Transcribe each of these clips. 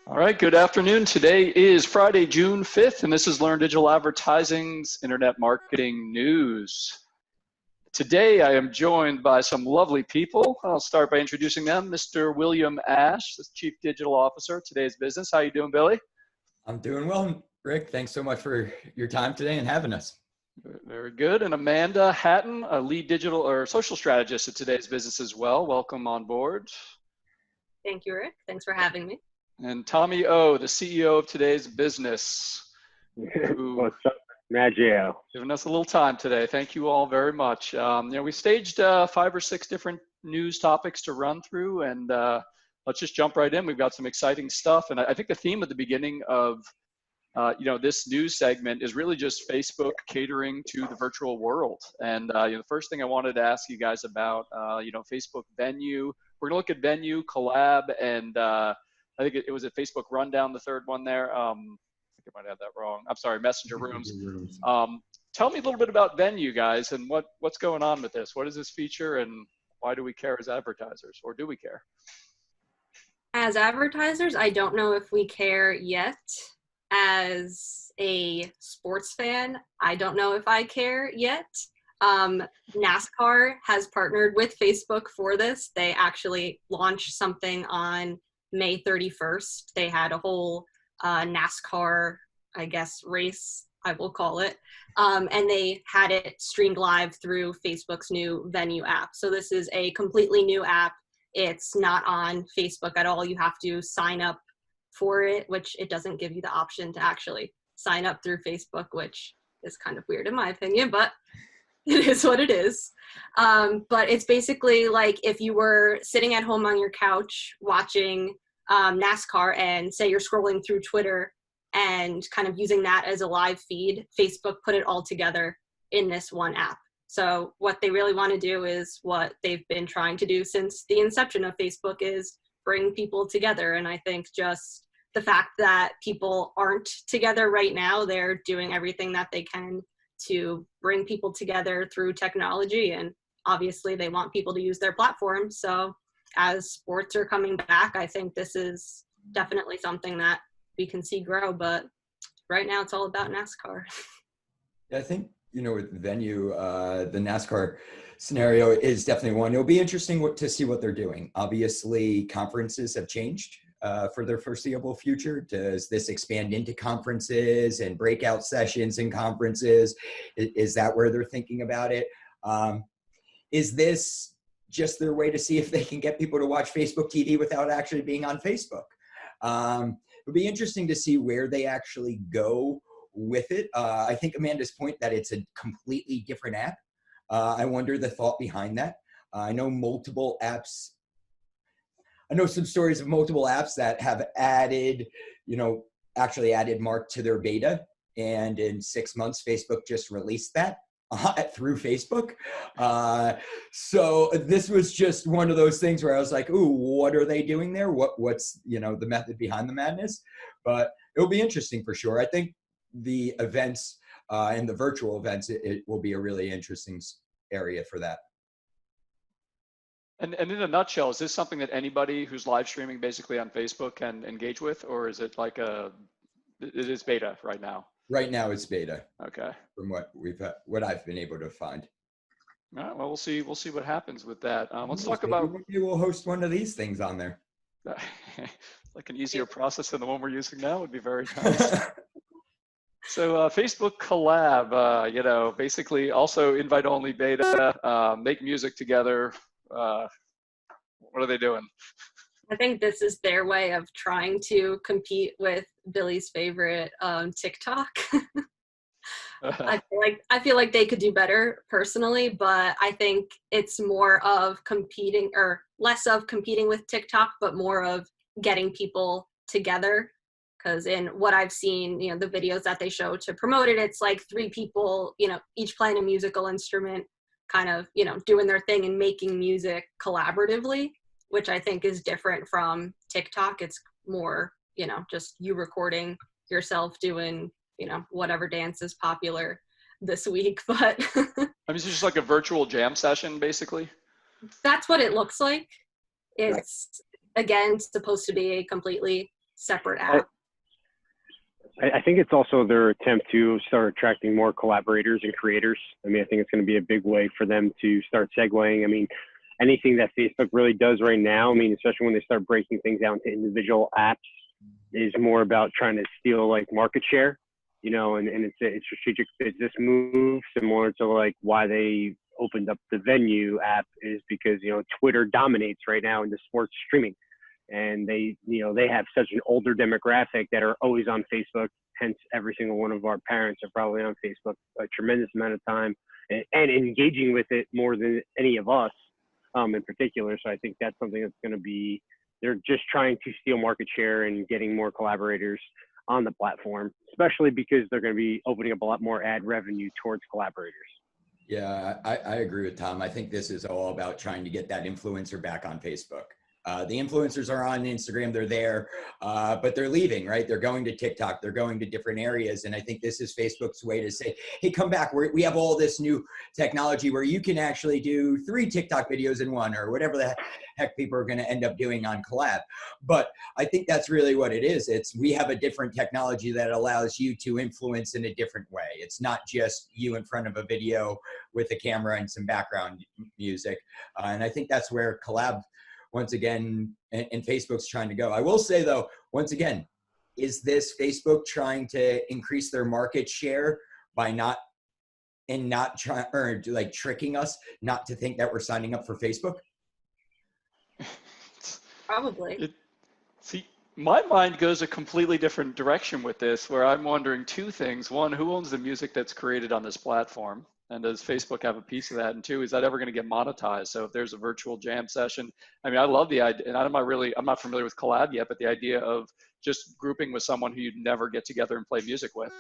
All right, good afternoon. Today is Friday, June 5th, and this is Learn Digital Advertising's Internet Marketing News. Today, I am joined by some lovely people. I'll start by introducing them. Mr. William Ash, the Chief Digital Officer at Today's Business. How you doing, Billy? I'm doing well, Rick. Thanks so much for your time today and having us. Very good. And Amanda Hatton, a lead digital or social strategist at Today's Business as well. Welcome on board. Thank you, Rick. Thanks for having me. And Tommy O, the CEO of Today's Business. What's up, Maggio? Giving us a little time today. Thank you all very much. We staged 5 or 6 different news topics to run through, and let's just jump right in. We've got some exciting stuff, and I think the theme at the beginning of this news segment is really just Facebook catering to the virtual world. And the first thing I wanted to ask you guys about, Facebook Venue. We're gonna look at Venue, Collab, and I think it was a Facebook Rundown, the third one there. I think I might have that wrong. I'm sorry, Messenger Rooms. Tell me a little bit about Venue, guys, and what's going on with this. What is this feature, and why do we care as advertisers, or do we care? As advertisers, I don't know if we care yet. As a sports fan, I don't know if I care yet. NASCAR has partnered with Facebook for this. They actually launched something on May 31st. They had a whole NASCAR, I guess, race, I will call it. And they had it streamed live through Facebook's new Venue app. So this is a completely new app. It's not on Facebook at all. You have to sign up for it, which it doesn't give you the option to actually sign up through Facebook, which is kind of weird in my opinion, but it is what it is. But it's basically like if you were sitting at home on your couch watching NASCAR and say you're scrolling through Twitter and kind of using that as a live feed, Facebook put it all together in this one app. So what they really want to do is what they've been trying to do since the inception of Facebook, is bring people together. And I think just the fact that people aren't together right now, they're doing everything that they can to bring people together through technology. And obviously they want people to use their platform. So as sports are coming back, I think this is definitely something that we can see grow, but right now it's all about NASCAR. Yeah, I think, with Venue, the NASCAR scenario is definitely one. It'll be interesting to see what they're doing. Obviously, conferences have changed for their foreseeable future. Does this expand into conferences and breakout sessions in conferences? Is that where they're thinking about it? Is this just their way to see if they can get people to watch Facebook TV without actually being on Facebook? It'll be interesting to see where they actually go with it. I think Amanda's point that it's a completely different app. I wonder the thought behind that. I know multiple apps. I know some stories of multiple apps that have added, actually added Mark to their beta. And in 6 months, Facebook just released that through Facebook. So this was just one of those things where I was like, ooh, what are they doing there? What's, the method behind the madness? But it'll be interesting for sure. I think the events and the virtual events, it will be a really interesting area for that. And in a nutshell, is this something that anybody who's live streaming basically on Facebook can engage with, or is it like it is beta right now? Right now it's beta. Okay. From what I've been able to find. All right, well, we'll see what happens with that. Let's talk about. Maybe we'll host one of these things on there. Like an easier process than the one we're using now would be very nice. So Facebook Collab, basically also invite-only beta, make music together. What are they doing? I think this is their way of trying to compete with Billy's favorite TikTok. I feel like they could do better personally, but I think it's more of competing, or less of competing with TikTok, but more of getting people together. Because in what I've seen, the videos that they show to promote it, it's like 3 people, each playing a musical instrument, kind of, doing their thing and making music collaboratively, which I think is different from TikTok. It's more, just you recording yourself doing, whatever dance is popular this week. But I mean, it's just like a virtual jam session, basically. That's what it looks like. It's, again, supposed to be a completely separate app. I think it's also their attempt to start attracting more collaborators and creators. I mean, I think it's going to be a big way for them to start segueing. I mean, anything that Facebook really does right now, I mean, especially when they start breaking things down to individual apps, is more about trying to steal like market share, you know, and it's a strategic business move, similar to like why they opened up the Venue app, is because, you know, Twitter dominates right now in the sports streaming. And they, you know, they have such an older demographic that are always on Facebook. Hence, every single one of our parents are probably on Facebook a tremendous amount of time and engaging with it more than any of us in particular. So I think that's something that's going to be, they're just trying to steal market share and getting more collaborators on the platform, especially because they're going to be opening up a lot more ad revenue towards collaborators. Yeah, I agree with Tom. I think this is all about trying to get that influencer back on Facebook. The influencers are on Instagram, they're there, but they're leaving, right? They're going to TikTok, they're going to different areas. And I think this is Facebook's way to say, hey, come back. We have all this new technology where you can actually do 3 TikTok videos in one, or whatever the heck people are going to end up doing on collab. But I think that's really what it is. We have a different technology that allows you to influence in a different way. It's not just you in front of a video with a camera and some background music. And I think that's where collab, once again, and Facebook's trying to go. I will say though, once again, is this Facebook trying to increase their market share by not trying, or like tricking us not to think that we're signing up for Facebook? Probably. See, my mind goes a completely different direction with this, where I'm wondering 2 things. One, who owns the music that's created on this platform? And does Facebook have a piece of that? And 2, is that ever going to get monetized? So if there's a virtual jam session, I mean, I love the idea, and I'm not familiar with collab yet, but the idea of just grouping with someone who you'd never get together and play music with,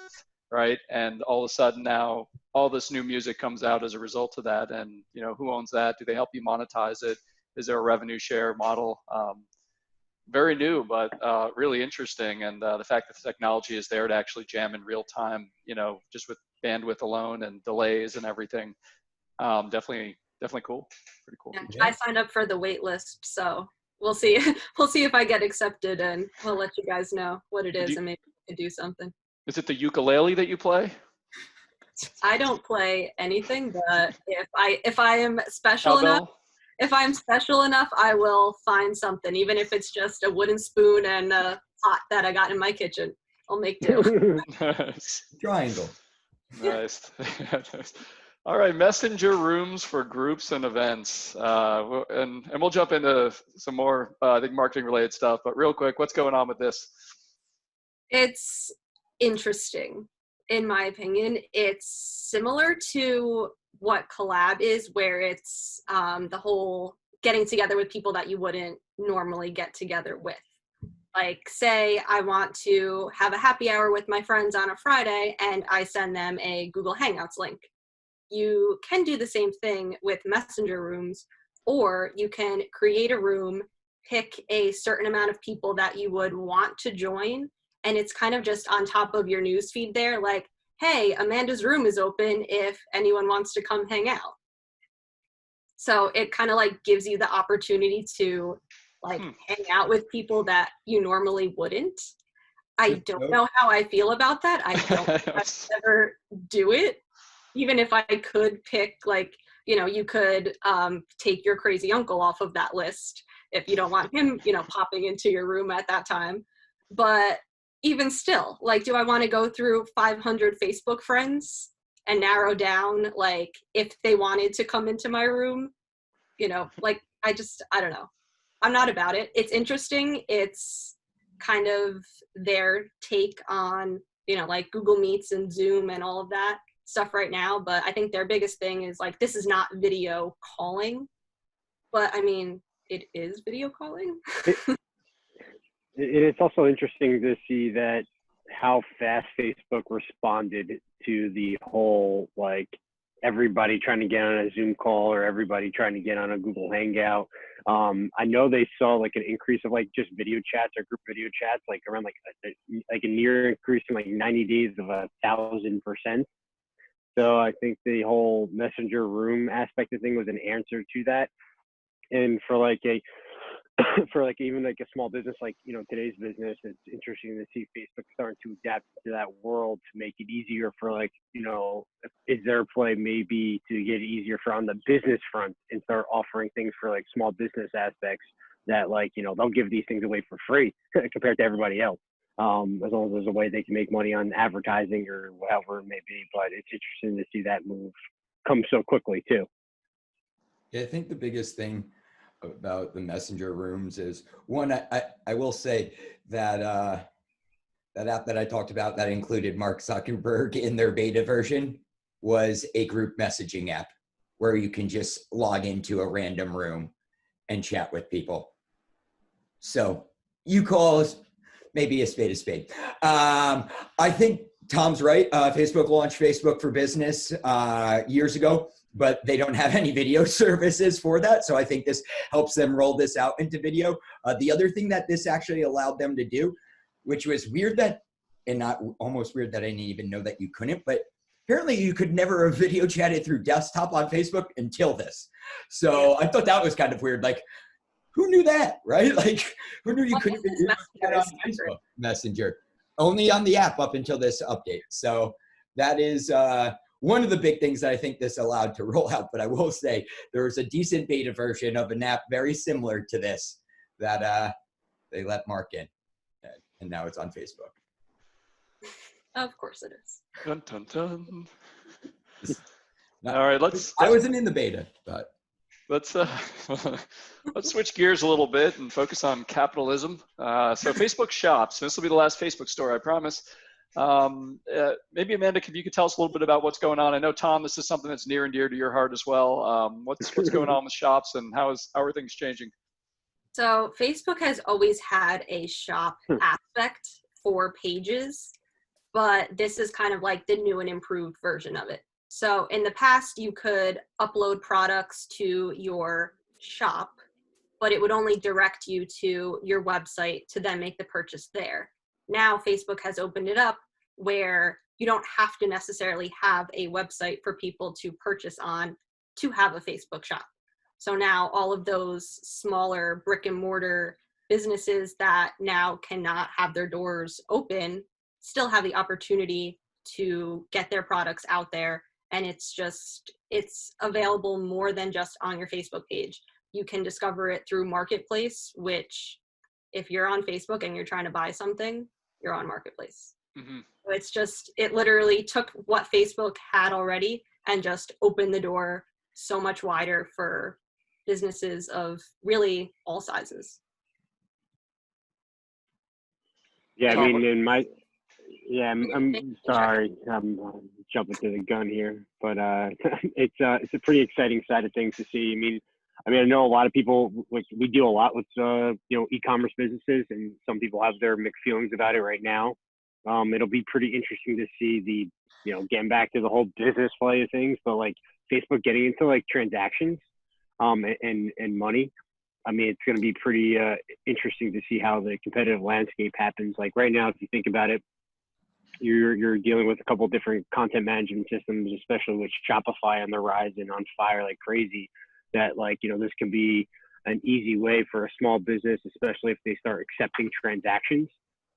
right? And all of a sudden now, all this new music comes out as a result of that. And, you know, who owns that? Do they help you monetize it? Is there a revenue share model? Very new, but really interesting. And the fact that the technology is there to actually jam in real time, you know, just with bandwidth alone and delays and everything, definitely cool. Pretty cool. Yeah, I signed up for the wait list, so we'll see. We'll see if I get accepted, and we'll let you guys know what it is, and maybe we can do something. Is it the ukulele that you play? I don't play anything, but if I am special enough, if I'm special enough, I will find something, even if it's just a wooden spoon and a pot that I got in my kitchen. I'll make do. Nice. Triangle. Nice. All right, messenger rooms for groups and events. And we'll jump into some more, I think, marketing related stuff. But real quick, what's going on with this? It's interesting, in my opinion. It's similar to what collab is, where it's the whole getting together with people that you wouldn't normally get together with. Like, say I want to have a happy hour with my friends on a Friday and I send them a Google Hangouts link. You can do the same thing with messenger rooms, or you can create a room, pick a certain amount of people that you would want to join, and it's kind of just on top of your newsfeed there, like, hey, Amanda's room is open if anyone wants to come hang out. So it kind of like gives you the opportunity to like hang out with people that you normally wouldn't. I don't know how I feel about that. I don't I'd ever do it. Even if I could pick, like, you know, you could take your crazy uncle off of that list if you don't want him, you know, popping into your room at that time. But even still, like, do I want to go through 500 Facebook friends and narrow down, like, if they wanted to come into my room? You know, like, I don't know. I'm not about it. It's interesting. It's kind of their take on, you know, like Google Meets and Zoom and all of that stuff right now. But I think their biggest thing is, like, this is not video calling. But, I mean, it is video calling. It's also interesting to see that how fast Facebook responded to the whole, like, everybody trying to get on a Zoom call or everybody trying to get on a Google Hangout. I know they saw like an increase of like just video chats or group video chats, like around like a near increase in like 90 days of 1,000%. So I think the whole messenger room aspect of thing was an answer to that. And for like a for like even like a small business like today's business, it's interesting to see Facebook starting to adapt to that world to make it easier for like is there a play maybe to get it easier for on the business front and start offering things for like small business aspects that like they'll give these things away for free compared to everybody else, as long as there's a way they can make money on advertising or whatever it may be. But it's interesting to see that move come so quickly too. Yeah, I think the biggest thing about the messenger rooms is one, I will say that that app that I talked about that included Mark Zuckerberg in their beta version was a group messaging app where you can just log into a random room and chat with people. So you call maybe a spade a spade. I think Tom's right. Facebook launched Facebook for Business years ago, but they don't have any video services for that. So I think this helps them roll this out into video. The other thing that this actually allowed them to do, which was weird and not almost weird that I didn't even know that you couldn't, but apparently you could never have video chatted through desktop on Facebook until this. So I thought that was kind of weird. Like, who knew that, right? Like, who knew you couldn't chat on Facebook Messenger? Only on the app up until this update. So that is one of the big things that I think this allowed to roll out. But I will say there was a decent beta version of an app very similar to this that they let Mark in. And now it's on Facebook. Of course it is. Dun, dun, dun. Not, All right, I wasn't in the beta, but let's switch gears a little bit and focus on capitalism. So Facebook Shops. This will be the last Facebook story, I promise. Maybe Amanda, if you could tell us a little bit about what's going on. I know, Tom, this is something that's near and dear to your heart as well. What's going on with shops, and how are things changing? So Facebook has always had a shop aspect for pages, but this is kind of like the new and improved version of it. So in the past, you could upload products to your shop, but it would only direct you to your website to then make the purchase there. Now Facebook has opened it up where you don't have to necessarily have a website for people to purchase on to have a Facebook shop. So now all of those smaller brick and mortar businesses that now cannot have their doors open still have the opportunity to get their products out there. And it's available more than just on your Facebook page. You can discover it through Marketplace, which if you're on Facebook and you're trying to buy something, you're on Marketplace. Mm-hmm. So it literally took what Facebook had already and just opened the door so much wider for businesses of really all sizes. Yeah, I mean, I'm sorry, I'm jumping to the gun here, but it's a pretty exciting side of things to see. I mean, I know a lot of people, like, we deal a lot with e-commerce businesses, and some people have their mixed feelings about it right now. It'll be pretty interesting to see getting back to the whole business play of things, but like Facebook getting into like transactions, and money. I mean, it's going to be pretty interesting to see how the competitive landscape happens. Like right now, if you think about it, you're dealing with a couple of different content management systems, especially with Shopify on the rise and on fire like crazy, that this can be an easy way for a small business, especially if they start accepting transactions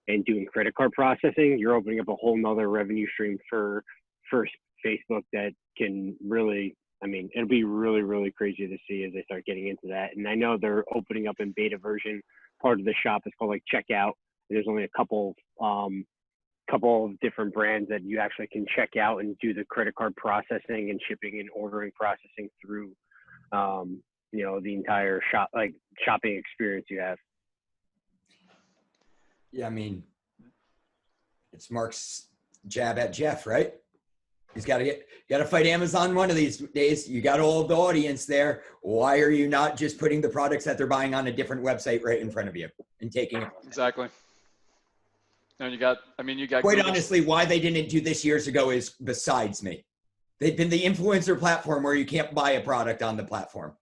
and doing credit card processing. You're opening up a whole nother revenue stream for Facebook that can really, it'll be really, really crazy to see as they start getting into that. And I know they're opening up in beta version. Part of the shop is called like checkout. There's only a couple of different brands that you actually can check out and do the credit card processing and shipping and ordering processing through, the entire shopping experience you have. yeah, I mean, it's Mark's jab at Jeff, right? He's got to fight Amazon one of these days. You got all of the audience there. Why are you not just putting the products that they're buying on a different website right in front of you and taking it? Exactly. And you got Quite Google. honestly, why they didn't do this years ago is besides me. They've been the influencer platform where you can't buy a product on the platform.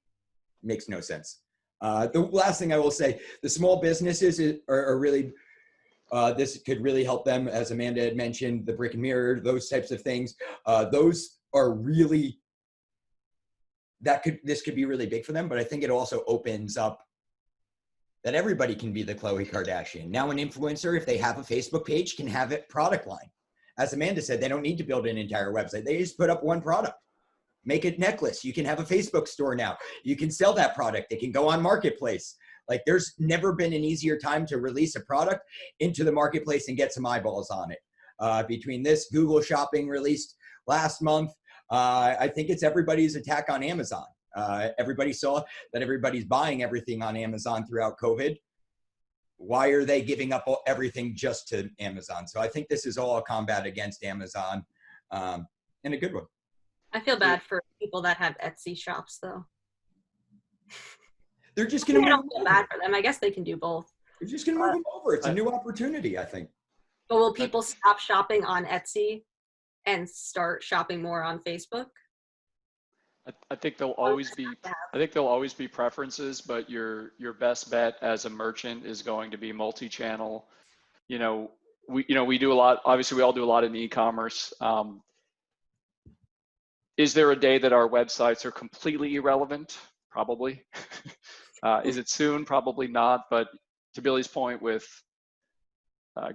Makes no sense. The last thing I will say, the small businesses are really, this could really help them, as Amanda had mentioned, the brick and mirror, those types of things. Those are really, this could be really big for them, but I think it also opens up that everybody can be the Khloe Kardashian. Now an influencer, if they have a Facebook page, can have a product line. As Amanda said, they don't need to build an entire website. They just put up one product. Make a necklace. You can have a Facebook store now. You can sell that product. It can go on Marketplace. Like there's never been an easier time to release a product into the marketplace and get some eyeballs on it. Between this, Google Shopping released last month. I think it's everybody's attack on Amazon. Everybody saw that everybody's buying everything on Amazon throughout COVID. Why are they giving up everything just to Amazon? So I think this is all a combat against Amazon, and a good one. I feel bad for people that have Etsy shops, though. They're just going to. I don't feel bad for them. I guess they can do both. They're just going to move them over. It's a new opportunity, I think. But will people stop shopping on Etsy and start shopping more on Facebook? I think there'll always be preferences, but your best bet as a merchant is going to be multi-channel. We do a lot. Obviously, we all do a lot in e-commerce. Is there a day that our websites are completely irrelevant? Probably. Is it soon? Probably not. But to Billy's point, with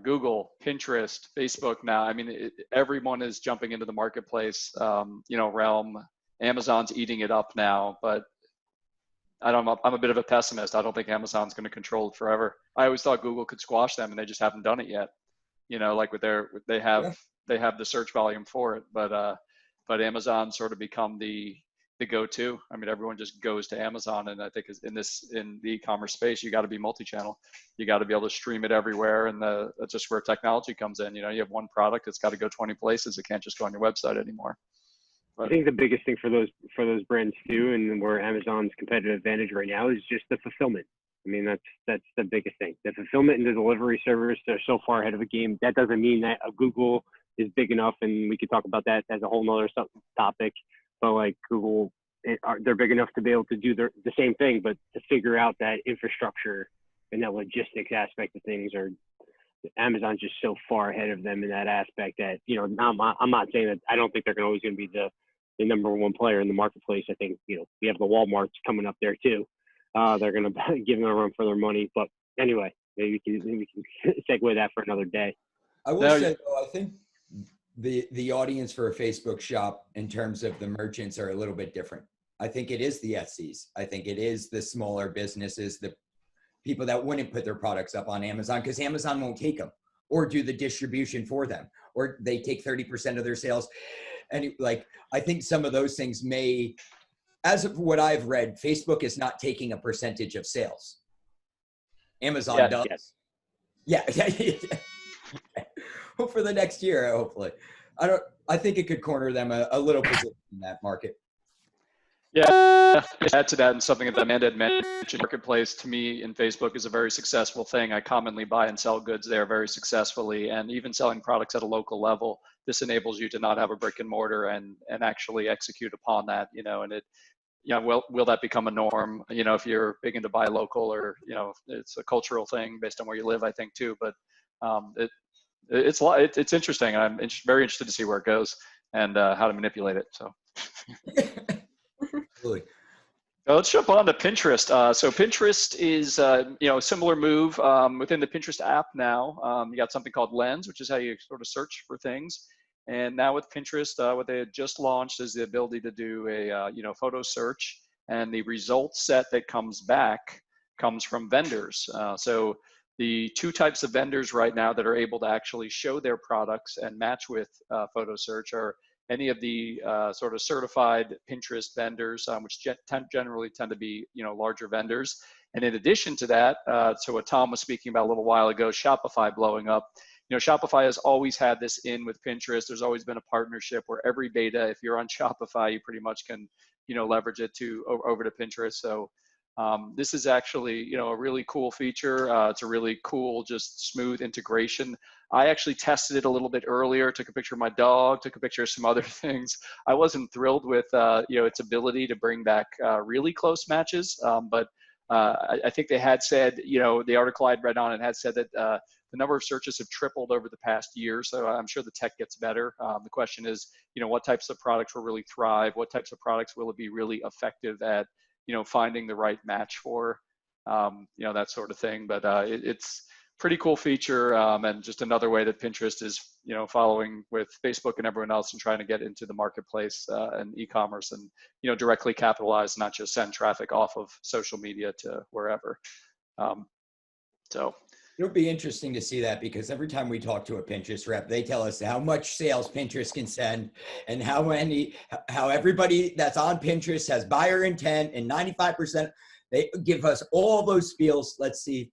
Google, Pinterest, Facebook now, I mean, everyone is jumping into the marketplace, realm. Amazon's eating it up now, but I'm a bit of a pessimist. I don't think Amazon's going to control it forever. I always thought Google could squash them, and they just haven't done it yet. Like they have the search volume for it, but Amazon sort of become the go-to. I mean, everyone just goes to Amazon, and I think in the e-commerce space, you got to be multi-channel. You got to be able to stream it everywhere, and that's just where technology comes in. You have one product that's got to go 20 places. It can't just go on your website anymore. I think the biggest thing for those brands too, and where Amazon's competitive advantage right now is just the fulfillment. I mean, that's the biggest thing. The fulfillment and the delivery service, they're so far ahead of the game. That doesn't mean that a Google is big enough, and we could talk about that as a whole nother topic. But like Google, they're big enough to be able to do the same thing, but to figure out that infrastructure and that logistics aspect of things, Amazon's just so far ahead of them in that aspect that, I'm not saying that I don't think they're always going to be the number one player in the marketplace. I think, we have the Walmarts coming up there too. They're going to give them a run for their money. But anyway, maybe we can segue that for another day. I will say, though, I think the audience for a Facebook shop in terms of the merchants are a little bit different. I think it is the Etsy's. I think it is the smaller businesses, the people that wouldn't put their products up on Amazon because Amazon won't take them or do the distribution for them, or they take 30% of their sales. And I think some of those things may, as of what I've read, Facebook is not taking a percentage of sales. Amazon does. Yeah. Well, for the next year, hopefully. I think it could corner them a little bit in that market. Yeah, to add to that, and something that Amanda had mentioned, marketplace to me in Facebook is a very successful thing. I commonly buy and sell goods there very successfully, and even selling products at a local level. This enables you to not have a brick and mortar and actually execute upon that, and it, will that become a norm? If you're big into buy local, or it's a cultural thing based on where you live, I think too. But it's interesting. I'm very interested to see where it goes and how to manipulate it. So. Absolutely. Let's jump on to Pinterest. So Pinterest is, a similar move within the Pinterest app now. You got something called Lens, which is how you sort of search for things. And now with Pinterest, what they had just launched is the ability to do a, photo search, and the result set that comes back comes from vendors. So the two types of vendors right now that are able to actually show their products and match with photo search are any of the sort of certified Pinterest vendors, which generally tend to be, larger vendors. And in addition to that, so what Tom was speaking about a little while ago, Shopify blowing up. Shopify has always had this in with Pinterest. There's always been a partnership where every beta, if you're on Shopify, you pretty much can, leverage it over to Pinterest. So this is actually, a really cool feature. It's a really cool, just smooth integration. I actually tested it a little bit earlier, took a picture of my dog, took a picture of some other things. I wasn't thrilled with, its ability to bring back really close matches. But I think they had said, the article I'd read on it had said that the number of searches have tripled over the past year. So I'm sure the tech gets better. The question is, what types of products will really thrive? What types of products will it be really effective at, finding the right match for? that sort of thing. But it's pretty cool feature, and just another way that Pinterest is, following with Facebook and everyone else and trying to get into the marketplace and e-commerce and, directly capitalize, not just send traffic off of social media to wherever. So it'll be interesting to see that, because every time we talk to a Pinterest rep, they tell us how much sales Pinterest can send and how everybody that's on Pinterest has buyer intent, and 95%, they give us all those spiels. Let's see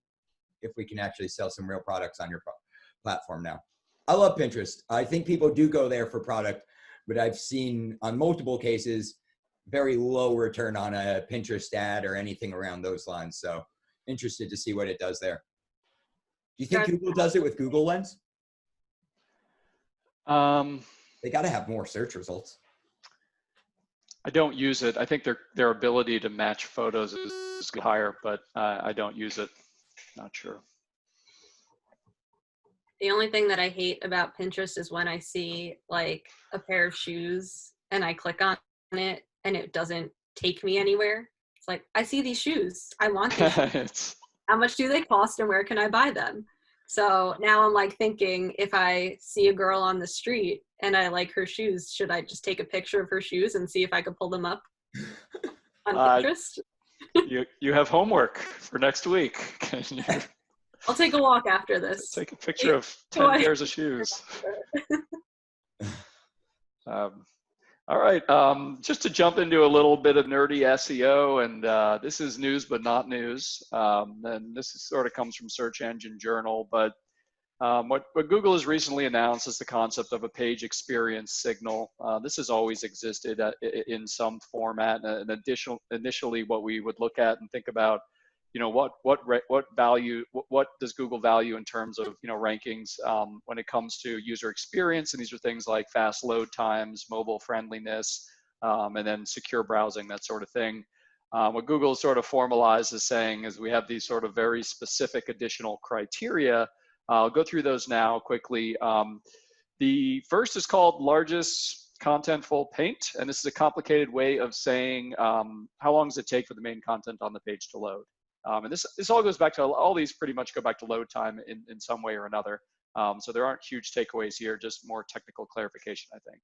if we can actually sell some real products on your platform now. I love Pinterest. I think people do go there for product, but I've seen on multiple cases very low return on a Pinterest ad or anything around those lines. So interested to see what it does there. Do you think Google does it with Google Lens? They got to have more search results. I don't use it. I think their ability to match photos is higher, but I don't use it. Not sure. The only thing that I hate about Pinterest is when I see like a pair of shoes and I click on it and it doesn't take me anywhere. It's like, I see these shoes. I want these shoes. How much do they cost and where can I buy them? So now I'm like thinking, if I see a girl on the street and I like her shoes, should I just take a picture of her shoes and see if I could pull them up on Pinterest? You have homework for next week. I'll take a walk after this. Take a picture of 10 pairs of shoes. All right, just to jump into a little bit of nerdy SEO, and this is news but not news, and this sort of comes from Search Engine Journal, but what Google has recently announced is the concept of a page experience signal. This has always existed in some format, and initially what we would look at and think about, what does Google value in terms of, rankings when it comes to user experience, and these are things like fast load times, mobile friendliness, and then secure browsing, that sort of thing. What Google sort of formalized is saying is we have these sort of very specific additional criteria. I'll go through those now quickly. The first is called largest contentful paint, and this is a complicated way of saying how long does it take for the main content on the page to load. And this all goes back to, all these pretty much go back to load time in some way or another. So there aren't huge takeaways here, just more technical clarification, I think.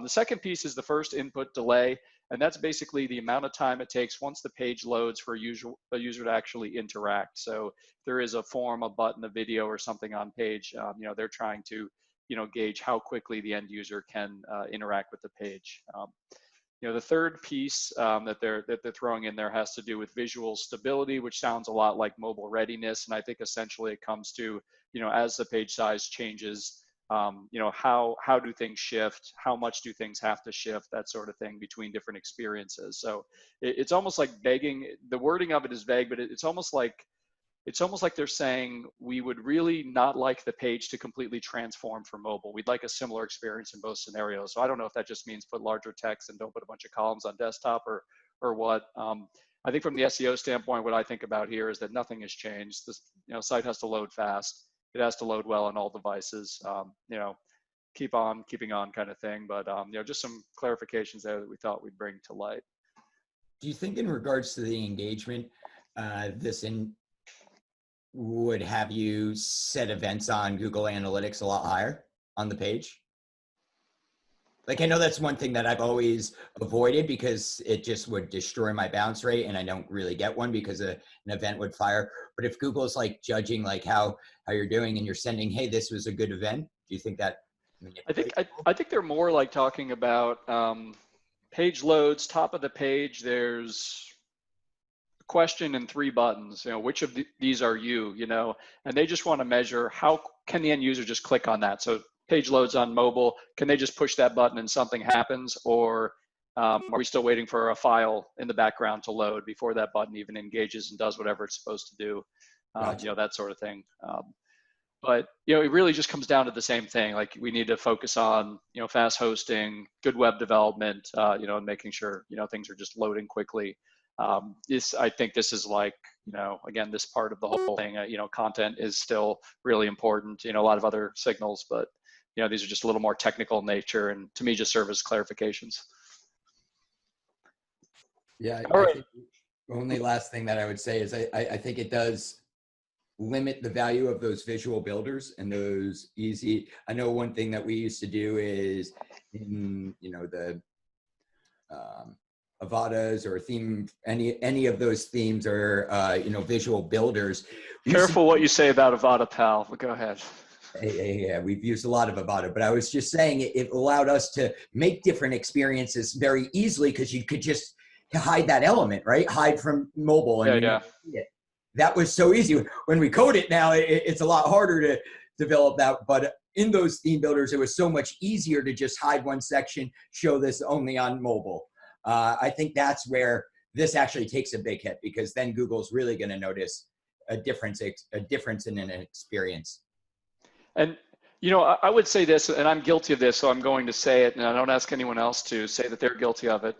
The second piece is the first input delay, and that's basically the amount of time it takes once the page loads for a user to actually interact. So if there is a form, a button, a video, or something on page, they're trying to, gauge how quickly the end user can interact with the page. The third piece that they're throwing in there has to do with visual stability, which sounds a lot like mobile readiness. And I think essentially it comes to, as the page size changes, how do things shift? How much do things have to shift? That sort of thing between different experiences. So it's almost like begging. The wording of it is vague, but it's almost like they're saying we would really not like the page to completely transform for mobile. We'd like a similar experience in both scenarios. So I don't know if that just means put larger text and don't put a bunch of columns on desktop or what. I think from the SEO standpoint, what I think about here is that nothing has changed. This site has to load fast. It has to load well on all devices. Keep on keeping on kind of thing. But just some clarifications there that we thought we'd bring to light. Do you think in regards to the engagement, would have you set events on Google Analytics a lot higher on the page? Like, I know that's one thing that I've always avoided because it just would destroy my bounce rate, and I don't really get one because an event would fire. But if Google's like judging like how you're doing and you're sending, hey, this was a good event, do you think that? I think they're more like talking about page loads, top of the page, there's question and 3 buttons, which of these are you, and they just want to measure how can the end user just click on that. So page loads on mobile, can they just push that button and something happens, or are we still waiting for a file in the background to load before that button even engages and does whatever it's supposed to do? Gotcha. That sort of thing. But it really just comes down to the same thing. Like, we need to focus on fast hosting, good web development, and making sure things are just loading quickly. I think this is like, again, this part of the whole thing, content is still really important, a lot of other signals, but, these are just a little more technical in nature, and to me just serve as clarifications. Yeah, All right. only last thing that I would say is I think it does limit the value of those visual builders and those easy. I know one thing that we used to do is in, you know, the Avadas or theme, any of those themes or, you know, visual builders. Careful what you say about Avada, pal, but go ahead. Yeah, we've used a lot of Avada, but I was just saying it allowed us to make different experiences very easily because you could just hide that element, right? Hide from mobile and Yeah. that was so easy. When we code it now, it's a lot harder to develop that. But in those theme builders, it was so much easier to just hide one section, show this only on mobile. I think that's where this actually takes a big hit because then Google's really going to notice a difference in an experience. And, you know, I would say this, and I'm guilty of this, so I'm going to say it, and I don't ask anyone else to say that they're guilty of it,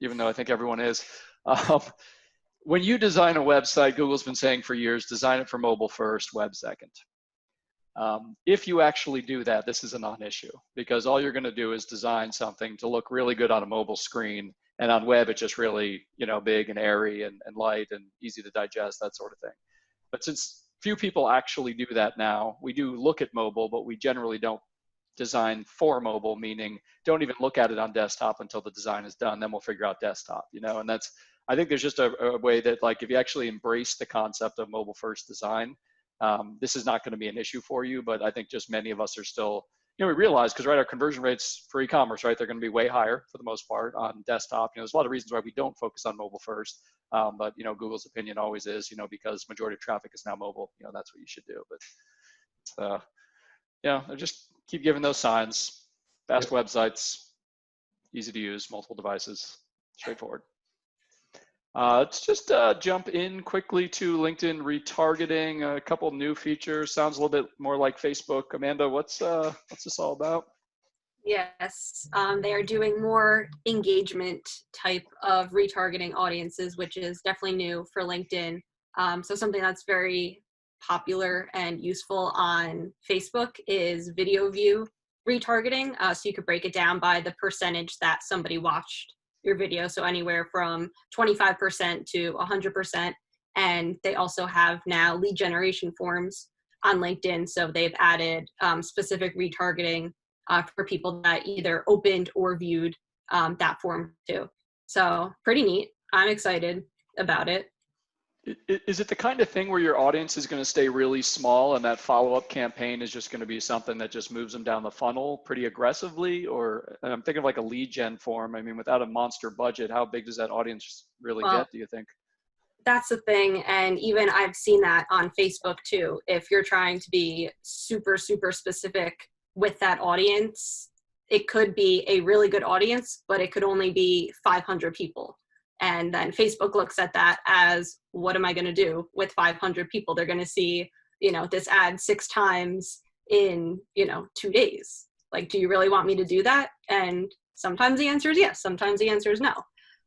even though I think everyone is. When you design a website, Google's been saying for years, design it for mobile first, web second. If you actually do that, this is a non-issue because all you're going to do is design something to look really good on a mobile screen, and on web it's just really, you know, big and airy and light and easy to digest, that sort of thing. But since few people actually do that now, we do look at mobile, but we generally don't design for mobile, meaning don't even look at it on desktop until the design is done, then we'll figure out desktop, you know. And that's, I think there's just a way that, like, if you actually embrace the concept of mobile first design, this is not going to be an issue for you. But I think just many of us are still, you know, we realize, because right, our conversion rates for e-commerce, right, they're going to be way higher for the most part on desktop. You know, there's a lot of reasons why we don't focus on mobile first, but you know, Google's opinion always is, you know, because majority of traffic is now mobile, you know, that's what you should do. But yeah, I just keep giving those signs. Fast websites, easy to use, multiple devices, straightforward. Let's just jump in quickly to LinkedIn retargeting. A couple new features. Sounds a little bit more like Facebook. Amanda, what's this all about? Yes, they are doing more engagement type of retargeting audiences, which is definitely new for LinkedIn. So something that's very popular and useful on Facebook is video view retargeting. So you could break it down by the percentage that somebody watched your video. So anywhere from 25% to 100%. And they also have now lead generation forms on LinkedIn. So they've added specific retargeting for people that either opened or viewed that form too. So pretty neat. I'm excited about it. Is it the kind of thing where your audience is going to stay really small and that follow-up campaign is just going to be something that just moves them down the funnel pretty aggressively? Or I'm thinking of like a lead gen form. I mean, without a monster budget, how big does that audience really get, do you think? That's the thing. And even I've seen that on Facebook too. If you're trying to be super, super specific with that audience, it could be a really good audience, but it could only be 500 people. And then Facebook looks at that as, what am I going to do with 500 people? They're going to see, you know, this ad 6 times in, you know, 2 days. Like, do you really want me to do that? And sometimes the answer is yes. Sometimes the answer is no.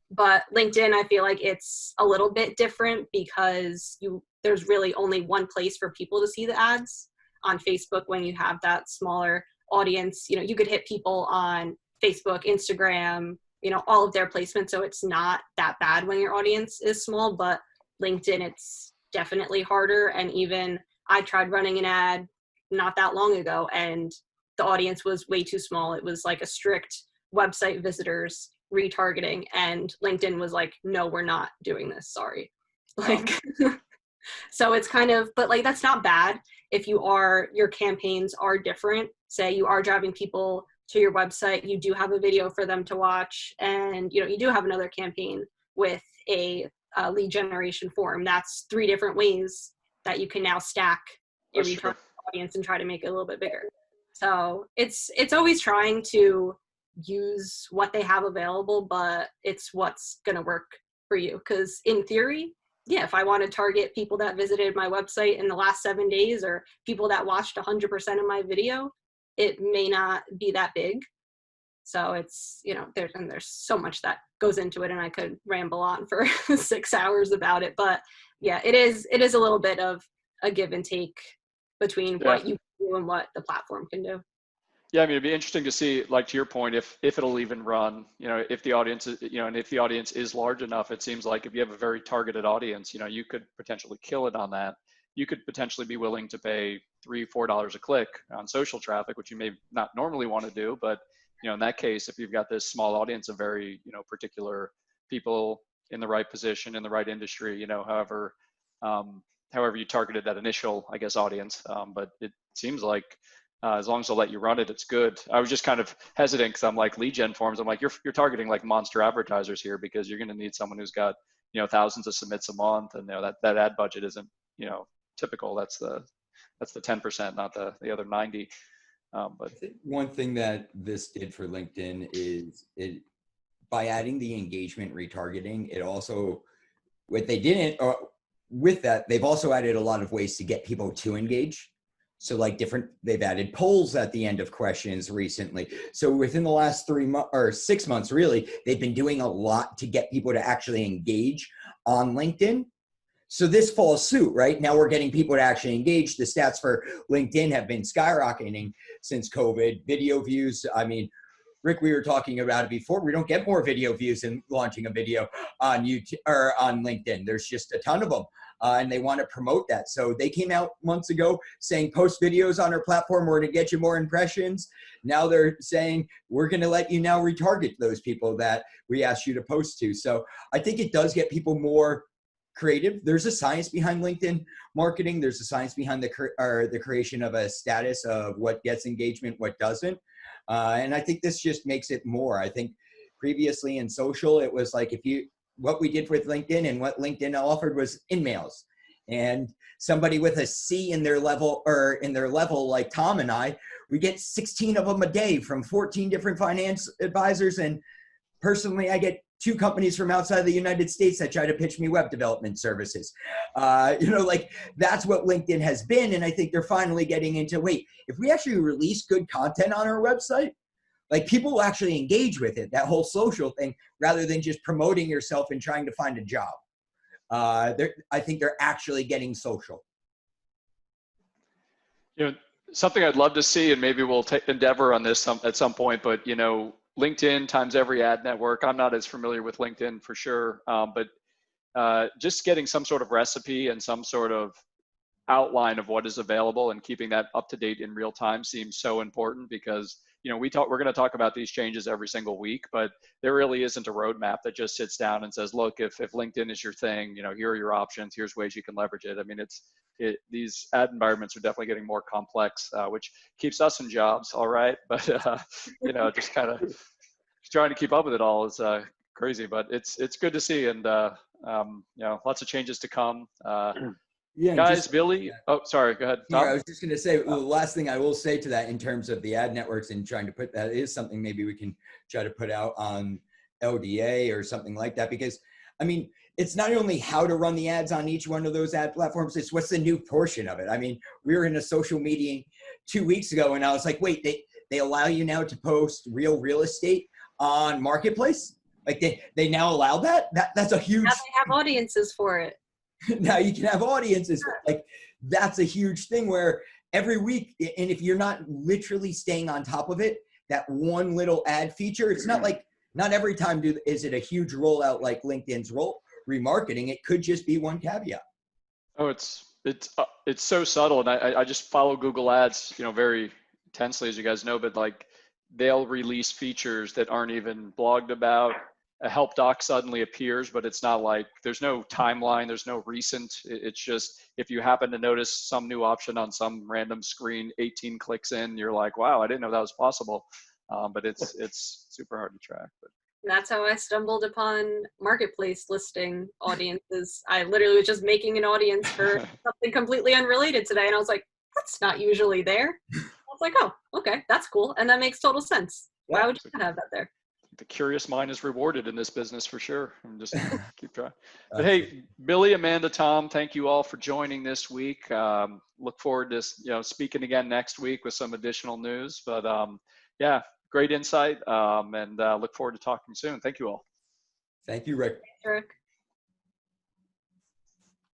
But LinkedIn, I feel like it's a little bit different because there's really only one place for people to see the ads. On Facebook, when you have that smaller audience, you know, you could hit people on Facebook, Instagram, you know, all of their placements. So it's not that bad when your audience is small, but LinkedIn, it's definitely harder. And even I tried running an ad not that long ago and the audience was way too small. It was like a strict website visitors retargeting, and LinkedIn was like, no, we're not doing this. Sorry. Like, so it's kind of, but like, that's not bad. If your campaigns are different, say you are driving people to your website, you do have a video for them to watch, and you know, you do have another campaign with a lead generation form. That's 3 different ways that you can now stack your retargeting audience and try to make it a little bit bigger. So it's always trying to use what they have available, but it's what's going to work for you. Because in theory, yeah, if I want to target people that visited my website in the last 7 days or people that watched 100% of my video, it may not be that big. So it's, you know, there's so much that goes into it, and I could ramble on for 6 hours about it. But yeah, it is a little bit of a give and take between what you can do and what the platform can do. Yeah, I mean, it'd be interesting to see, like to your point, if it'll even run, if the audience is, and if the audience is large enough. It seems like if you have a very targeted audience, you could potentially kill it on that. You could potentially be willing to pay $3, $4 a click on social traffic, which you may not normally want to do. But in that case, if you've got this small audience of very, particular people in the right position, in the right industry, however you targeted that initial, I guess, audience. But it seems like as long as they'll let you run it, it's good. I was just kind of hesitant because I'm like, lead gen forms. I'm like, you're targeting like monster advertisers here, because you're going to need someone who's got thousands of submits a month, and that ad budget isn't typical. That's the 10%, not the other 90. But I think one thing that this did for LinkedIn is by adding the engagement retargeting, it also, what they didn't, with that, they've also added a lot of ways to get people to engage. So like they've added polls at the end of questions recently. So within the last 3 months or 6 months, really, they've been doing a lot to get people to actually engage on LinkedIn. So this follows suit, right? Now we're getting people to actually engage. The stats for LinkedIn have been skyrocketing since COVID. Video views, I mean, Rick, we were talking about it before. We don't get more video views than launching a video on YouTube or on LinkedIn. There's just a ton of them, and they want to promote that. So they came out months ago saying post videos on our platform. We're going to get you more impressions. Now they're saying we're going to let you now retarget those people that we asked you to post to. So I think it does get people more creative. There's a science behind LinkedIn marketing. There's a science behind the creation of a status of what gets engagement, what doesn't. And I think this just makes it more. I think previously in social, it was like what we did with LinkedIn and what LinkedIn offered was in-mails. And somebody with a C in their level like Tom and I, we get 16 of them a day from 14 different finance advisors. And personally, I get 2 companies from outside of the United States that try to pitch me web development services. Like that's what LinkedIn has been. And I think they're finally getting into, wait, if we actually release good content on our website, like people will actually engage with it, that whole social thing, rather than just promoting yourself and trying to find a job. I think they're actually getting social. Something I'd love to see, and maybe we'll endeavor on this at some point, but LinkedIn times every ad network. I'm not as familiar with LinkedIn for sure, but just getting some sort of recipe and some sort of outline of what is available and keeping that up to date in real time seems so important, because we're going to talk about these changes every single week, but there really isn't a roadmap that just sits down and says, look, if LinkedIn is your thing, here are your options, here's ways you can leverage it. I mean, these ad environments are definitely getting more complex, which keeps us in jobs, all right, but just kind of trying to keep up with it all is crazy, but it's good to see. And lots of changes to come. Yeah, guys, Billy. Oh, sorry. Go ahead, Tom. I was just going to say, the last thing I will say to that in terms of the ad networks and trying to put that is something maybe we can try to put out on LDA or something like that, because I mean, it's not only how to run the ads on each one of those ad platforms, it's what's the new portion of it. I mean, we were in a social meeting 2 weeks ago and I was like, wait, they allow you now to post real estate on Marketplace? Like they now allow that? That's a huge... Now they have audiences for it. Now you can have audiences. Like that's a huge thing where every week, and if you're not literally staying on top of it, that one little ad feature, it's not like, not every time is it a huge rollout like LinkedIn's remarketing. It could just be one caveat. Oh, it's so subtle. And I just follow Google Ads, very intensely, as you guys know, but like they'll release features that aren't even blogged about. A help doc suddenly appears, but it's not like, there's no timeline, there's no recent. It's just, if you happen to notice some new option on some random screen, 18 clicks in, you're like, wow, I didn't know that was possible. But it's super hard to track. But that's how I stumbled upon Marketplace listing audiences. I literally was just making an audience for something completely unrelated today, and I was like, that's not usually there. I was like, oh, okay, that's cool, and that makes total sense. Why would you not have that there? The curious mind is rewarded in this business for sure. I'm just keep trying. But hey, Billy, Amanda, Tom, thank you all for joining this week. Look forward to speaking again next week with some additional news. But yeah, great insight, and look forward to talking soon. Thank you all. Thank you, Rick. Thanks, Rick.